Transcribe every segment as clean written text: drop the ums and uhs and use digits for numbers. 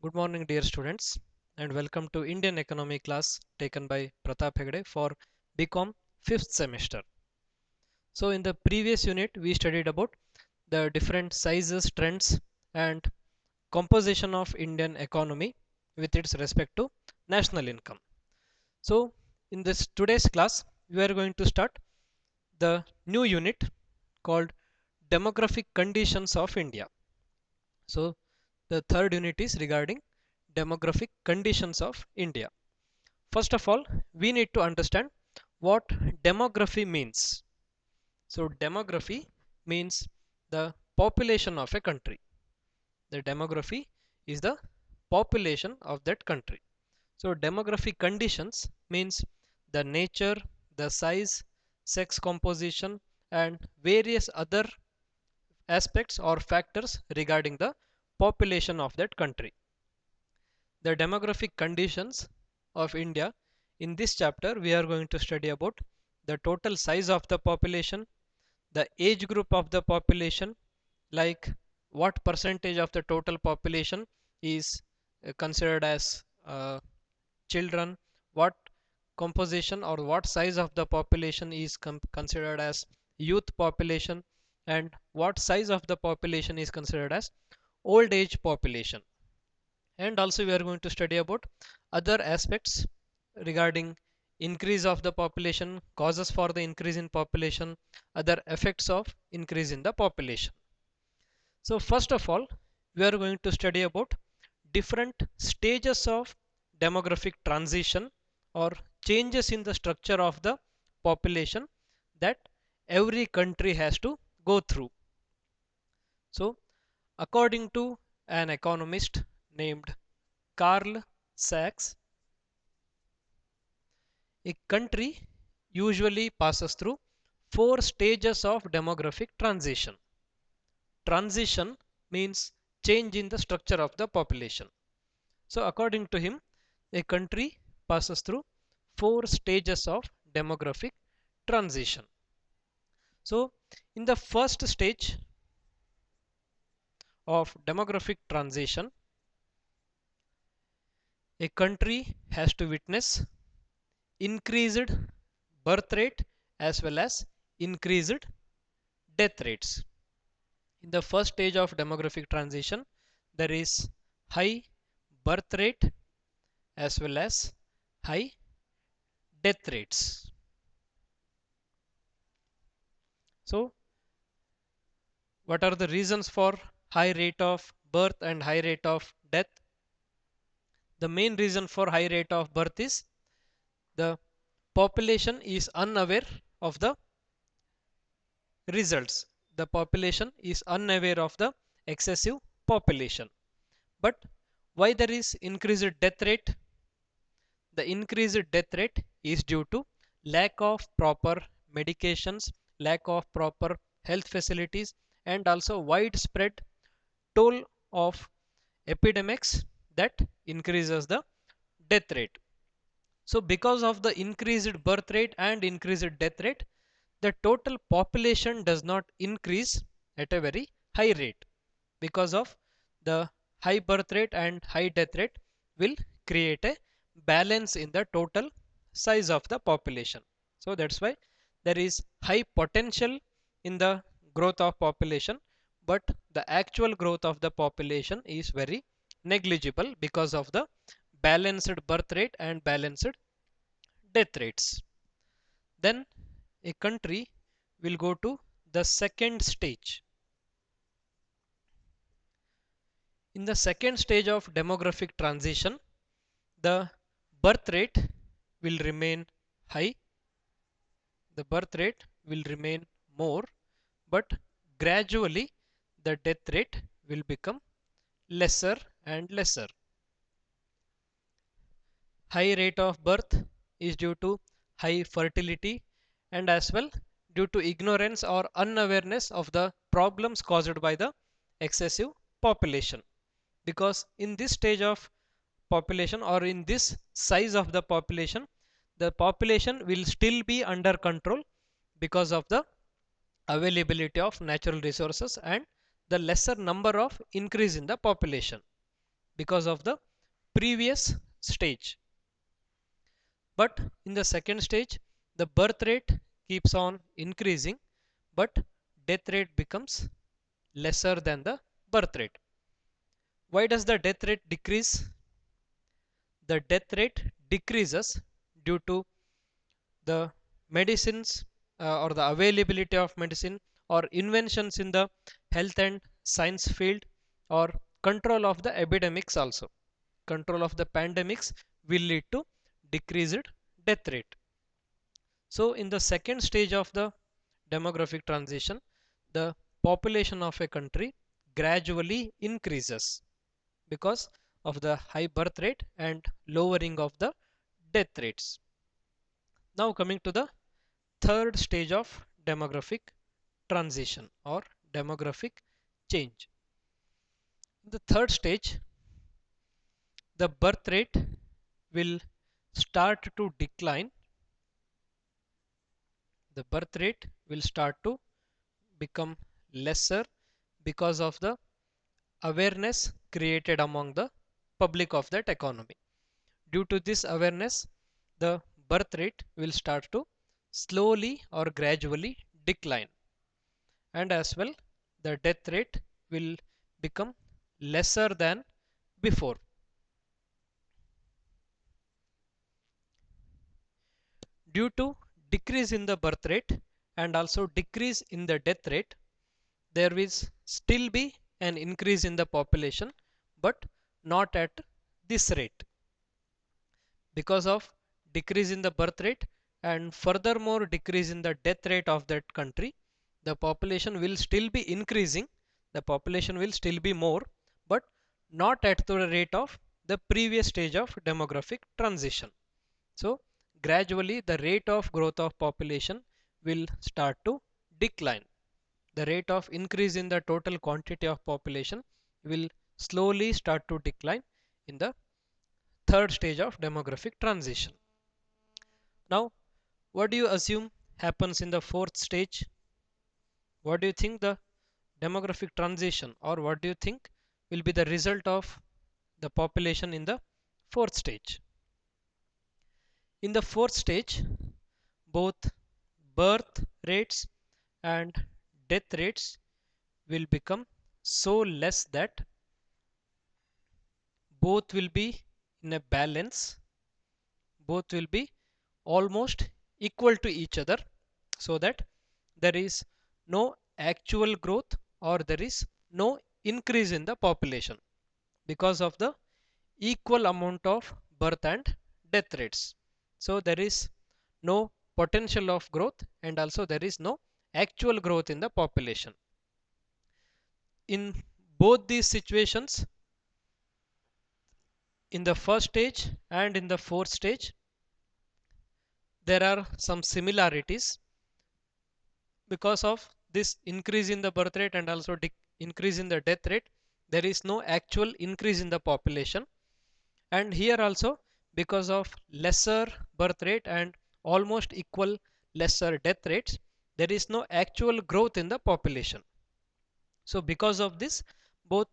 Good morning, dear students, and welcome to Indian economy class taken by Pratap Hegde for BCom 5th semester. So, in the previous unit, we studied about the different sizes, trends, and composition of Indian economy with its respect to national income. So, in this today's class, we are going to start the new unit called Demographic Conditions of India. So, the third unit is regarding demographic conditions of India. First of all, we need to understand what demography means. So, demography means the population of a country. The demography is the population of that country. So, demographic conditions means the nature, the size, sex composition, and various other aspects or factors regarding the population of that country. The demographic conditions of India. In this chapter, we are going to study about the total size of the population, the age group of the population, like what percentage of the total population is considered as children, what composition or what size of the population is considered as youth population, and what size of the population is considered as old age population. And also we are going to study about other aspects regarding increase of the population, causes for the increase in population, other effects of increase in the population. So first of all, we are going to study about different stages of demographic transition or changes in the structure of the population that every country has to go through. So according to an economist named Carl Sachs, a country usually passes through four stages of demographic transition. Transition means change in the structure of the population. So, according to him, a country passes through four stages of demographic transition. So, in the first stage of demographic transition, a country has to witness increased birth rate as well as increased death rates. In the first stage of demographic transition, there is high birth rate as well as high death rates. So, what are the reasons for high rate of birth and high rate of death? The main reason for high rate of birth is the population is unaware of the results. The population is unaware of the excessive population. But why there is increased death rate? The increased death rate is due to lack of proper medications, lack of proper health facilities, and also widespread toll of epidemics that increases the death rate. So because of the increased birth rate and increased death rate, the total population does not increase at a very high rate. Because of the high birth rate and high death rate will create a balance in the total size of the population. So that's why there is high potential in the growth of population, but the actual growth of the population is very negligible because of the balanced birth rate and balanced death rates. Then a country will go to the second stage. In the second stage of demographic transition, the birth rate will remain high, the birth rate will remain more, but gradually the death rate will become lesser and lesser. High rate of birth is due to high fertility and as well due to ignorance or unawareness of the problems caused by the excessive population. Because in this stage of population or in this size of the population will still be under control because of the availability of natural resources and the lesser number of increase in the population. because of the previous stage. But in the second stage, the birth rate keeps on increasing, but death rate becomes lesser than the birth rate. Why does the death rate decrease? The death rate decreases due to the medicines or the availability of medicine or inventions in the health and science field, or control of the epidemics also. Control of the pandemics will lead to decreased death rate. So in the second stage of the demographic transition, the population of a country gradually increases because of the high birth rate and lowering of the death rates. Now coming to the third stage of demographic transition or demographic change. In the third stage, the birth rate will start to decline. The birth rate will start to become lesser because of the awareness created among the public of that economy. Due to this awareness, the birth rate will start to slowly or gradually decline, and as well the death rate will become lesser than before. Due to decrease in the birth rate and also decrease in the death rate, there will still be an increase in the population, but not at this rate. Because of decrease in the birth rate and furthermore decrease in the death rate of that country, the population will still be increasing, the population will still be more, but not at the rate of the previous stage of demographic transition. So gradually the rate of growth of population will start to decline. The rate of increase in the total quantity of population will slowly start to decline in the third stage of demographic transition. Now, what do you assume happens in the fourth stage? What do you think the demographic transition, or what do you think will be the result of the population in the fourth stage? In the fourth stage, both birth rates and death rates will become so less that both will be in a balance, both will be almost equal to each other, so that there is no actual growth or there is no increase in the population because of the equal amount of birth and death rates. So there is no potential of growth and also there is no actual growth in the population. In both these situations, in the first stage and in the fourth stage, there are some similarities. Because of this increase in the birth rate and also increase in the death rate, there is no actual increase in the population. And here also, because of lesser birth rate and almost equal lesser death rates, there is no actual growth in the population. So because of this, both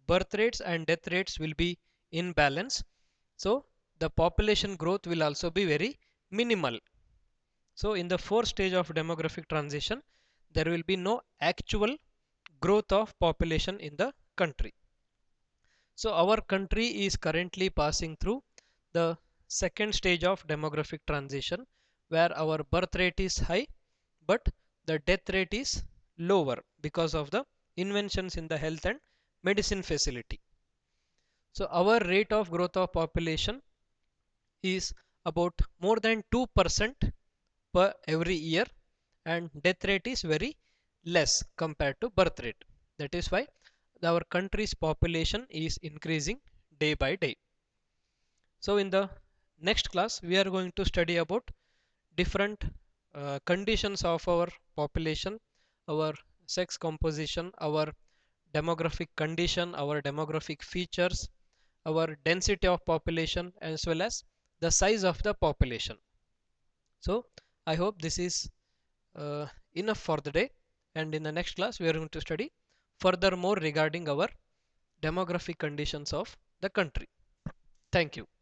birth rates and death rates will be in balance. So the population growth will also be very minimal. So in the fourth stage of demographic transition, there will be no actual growth of population in the country. So our country is currently passing through the second stage of demographic transition, where our birth rate is high, but the death rate is lower because of the inventions in the health and medicine facility. So our rate of growth of population is about more than 2% per every year, and death rate is very less compared to birth rate. That is why our country's population is increasing day by day. So in the next class, we are going to study about different conditions of our population, our sex composition, our demographic condition, our demographic features, our density of population, as well as the size of the population. So I hope this is enough for the day, and in the next class we are going to study furthermore regarding our demographic conditions of the country. Thank you.